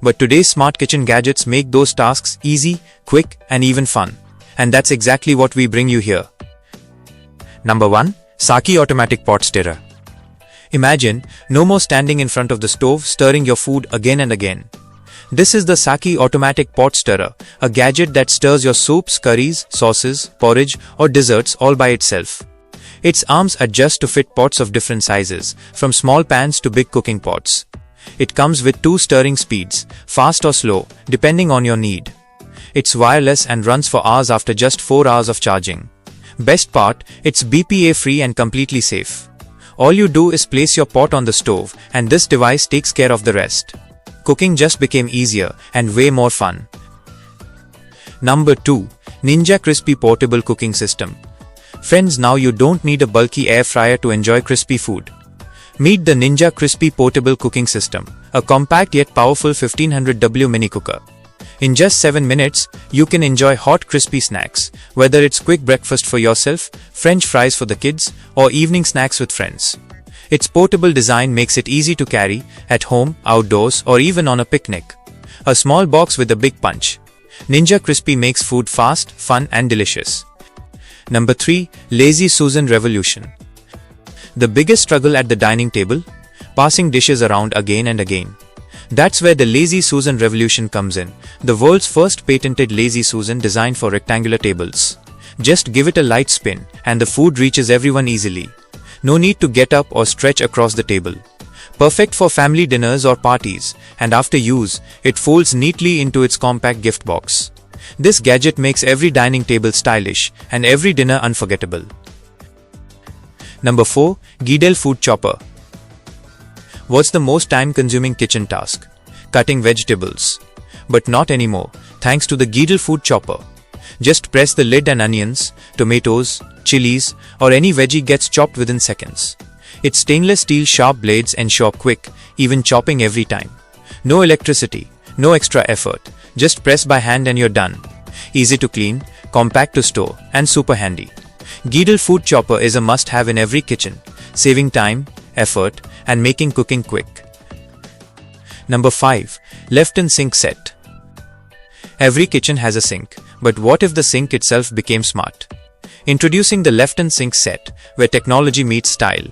But today's smart kitchen gadgets make those tasks easy, quick, and even fun. And that's exactly what we bring you here. Number 1. SAKI Automatic Pot Stirrer. Imagine no more standing in front of the stove stirring your food again and again. This is the SAKI Automatic Pot Stirrer, a gadget that stirs your soups, curries, sauces, porridge, or desserts all by itself. Its arms adjust to fit pots of different sizes, from small pans to big cooking pots. It comes with 2 stirring speeds, fast or slow, depending on your need. It's wireless and runs for hours after just 4 hours of charging. Best part, it's BPA-free and completely safe. All you do is place your pot on the stove, and this device takes care of the rest. Cooking just became easier and way more fun. Number 2. Ninja Crispi Portable Cooking System. Friends, now you don't need a bulky air fryer to enjoy crispy food. Meet the Ninja Crispi Portable Cooking System, a compact yet powerful 1500W mini cooker. In just 7 minutes, you can enjoy hot crispy snacks, whether it's quick breakfast for yourself, French fries for the kids, or evening snacks with friends. Its portable design makes it easy to carry, at home, outdoors, or even on a picnic. A small box with a big punch. Ninja Crispi makes food fast, fun, and delicious. Number 3. Lazy Susan Revolution. The biggest struggle at the dining table? Passing dishes around again and again. That's where the Lazy Susan Revolution comes in, the world's first patented Lazy Susan designed for rectangular tables. Just give it a light spin, and the food reaches everyone easily. No need to get up or stretch across the table. Perfect for family dinners or parties, and after use, it folds neatly into its compact gift box. This gadget makes every dining table stylish and every dinner unforgettable. Number 4. Geedel Food Chopper. What's the most time-consuming kitchen task? Cutting vegetables. But not anymore, thanks to the Geedel Food Chopper. Just press the lid and onions, tomatoes, chilies, or any veggie gets chopped within seconds. Its stainless steel sharp blades ensure quick, even chopping every time. No electricity, no extra effort, just press by hand and you're done. Easy to clean, compact to store, and super handy. Geedel Food Chopper is a must-have in every kitchen, saving time, effort, and making cooking quick. Number 5. Lefton Sink Set. Every kitchen has a sink, but what if the sink itself became smart? Introducing the Lefton Sink Set, where technology meets style.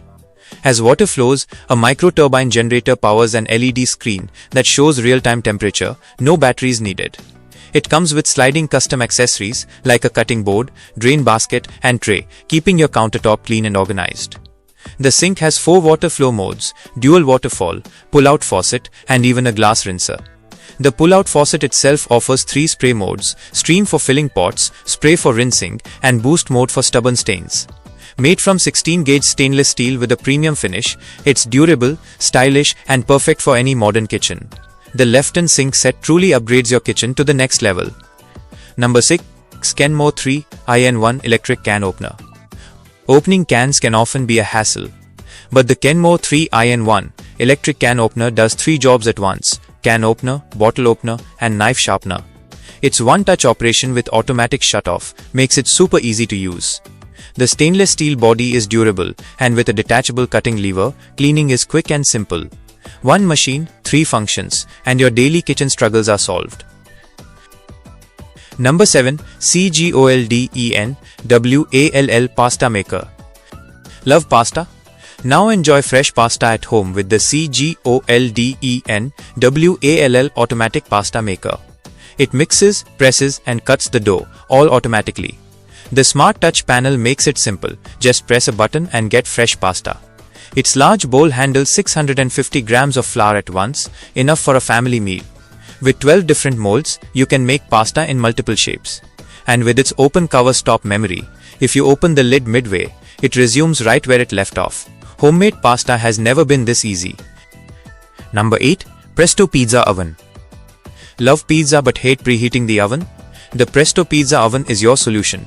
As water flows, a micro-turbine generator powers an LED screen that shows real-time temperature, no batteries needed. It comes with sliding custom accessories like a cutting board, drain basket, and tray, keeping your countertop clean and organized. The sink has 4 water flow modes, dual waterfall, pull-out faucet, and even a glass rinser. The pull-out faucet itself offers 3 spray modes: stream for filling pots, spray for rinsing, and boost mode for stubborn stains. Made from 16-gauge stainless steel with a premium finish, it's durable, stylish, and perfect for any modern kitchen. The Lefton Sink Set truly upgrades your kitchen to the next level. Number 6. Kenmore 3-in-1 Electric Can Opener. Opening cans can often be a hassle. But the Kenmore 3-in-1 Electric Can Opener does 3 jobs at once: can opener, bottle opener, and knife sharpener. Its one-touch operation with automatic shut-off makes it super easy to use. The stainless steel body is durable, and with a detachable cutting lever, cleaning is quick and simple. One machine, 3 functions, and your daily kitchen struggles are solved. Number 7. CGOLDENWALL Pasta Maker. Love pasta? Now enjoy fresh pasta at home with the CGOLDENWALL Automatic Pasta Maker. It mixes, presses, and cuts the dough, all automatically. The Smart Touch panel makes it simple. Just press a button and get fresh pasta. Its large bowl handles 650 grams of flour at once, enough for a family meal. With 12 different molds, you can make pasta in multiple shapes. And with its open cover stop memory, if you open the lid midway, it resumes right where it left off. Homemade pasta has never been this easy. Number 8. Presto Pizza Oven. Love pizza but hate preheating the oven? The Presto Pizza Oven is your solution.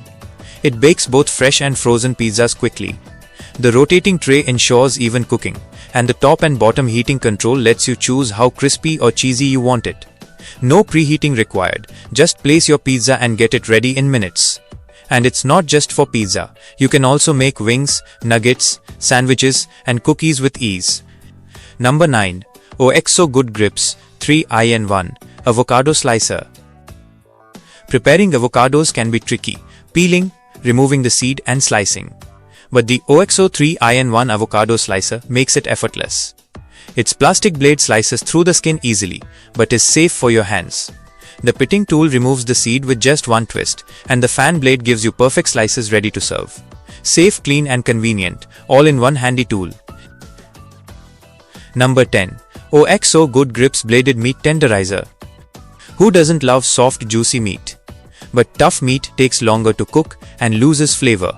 It bakes both fresh and frozen pizzas quickly. The rotating tray ensures even cooking, and the top and bottom heating control lets you choose how crispy or cheesy you want it. No preheating required, just place your pizza and get it ready in minutes. And it's not just for pizza, you can also make wings, nuggets, sandwiches, and cookies with ease. Number 9. OXO Good Grips 3-in-1 Avocado Slicer. Preparing avocados can be tricky, peeling, removing the seed and slicing. But the OXO 3-in-1 Avocado Slicer makes it effortless. Its plastic blade slices through the skin easily, but is safe for your hands. The pitting tool removes the seed with just one twist, and the fan blade gives you perfect slices ready to serve. Safe, clean and convenient, all in one handy tool. Number 10. OXO Good Grips Bladed Meat Tenderizer. Who doesn't love soft, juicy meat? But tough meat takes longer to cook and loses flavor.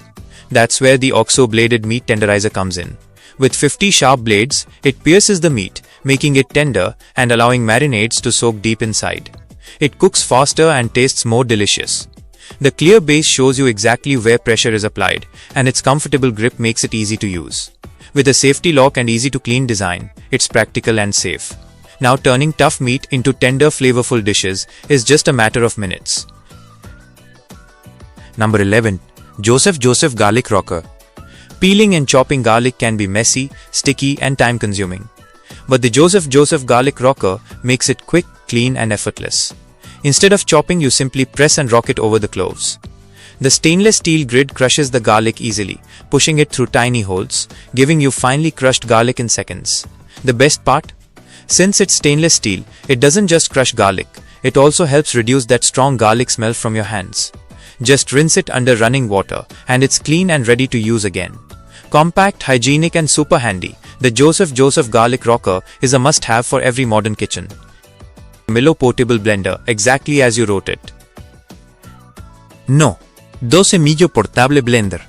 That's where the OXO Bladed Meat Tenderizer comes in. With 50 sharp blades, it pierces the meat, making it tender and allowing marinades to soak deep inside. It cooks faster and tastes more delicious. The clear base shows you exactly where pressure is applied, and its comfortable grip makes it easy to use. With a safety lock and easy to clean design, it's practical and safe. Now turning tough meat into tender, flavorful dishes is just a matter of minutes. Number 11. Joseph Garlic Rocker. Peeling and chopping garlic can be messy, sticky and time-consuming. But the Joseph Garlic Rocker makes it quick, clean and effortless. Instead of chopping, you simply press and rock it over the cloves. The stainless steel grid crushes the garlic easily, pushing it through tiny holes, giving you finely crushed garlic in seconds. The best part? Since it's stainless steel, it doesn't just crush garlic, it also helps reduce that strong garlic smell from your hands. Just rinse it under running water, and it's clean and ready to use again. Compact, hygienic and super handy, the Joseph Garlic Rocker is a must-have for every modern kitchen. Millo Portable Blender, exactly as you wrote it. No. 12 Millo Portable Blender.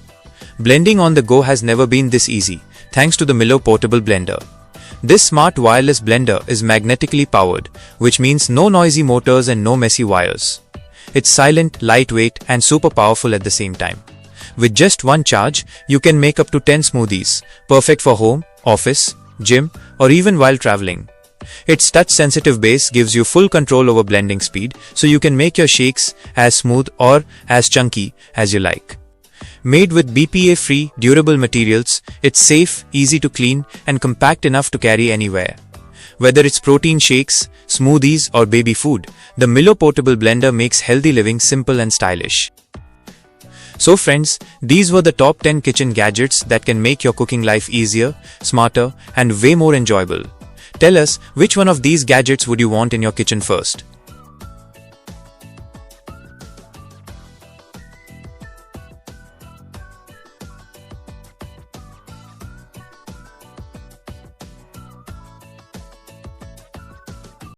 Blending on the go has never been this easy, thanks to the Millo Portable Blender. This smart wireless blender is magnetically powered, which means no noisy motors and no messy wires. It's silent, lightweight and super powerful at the same time. With just one charge, you can make up to 10 smoothies, perfect for home, office, gym, or even while traveling. Its touch-sensitive base gives you full control over blending speed, so you can make your shakes as smooth or as chunky as you like. Made with BPA-free, durable materials, it's safe, easy to clean, and compact enough to carry anywhere. Whether it's protein shakes, smoothies, or baby food, the Millo Portable Blender makes healthy living simple and stylish. So friends, these were the top 10 kitchen gadgets that can make your cooking life easier, smarter, and way more enjoyable. Tell us, which one of these gadgets would you want in your kitchen first?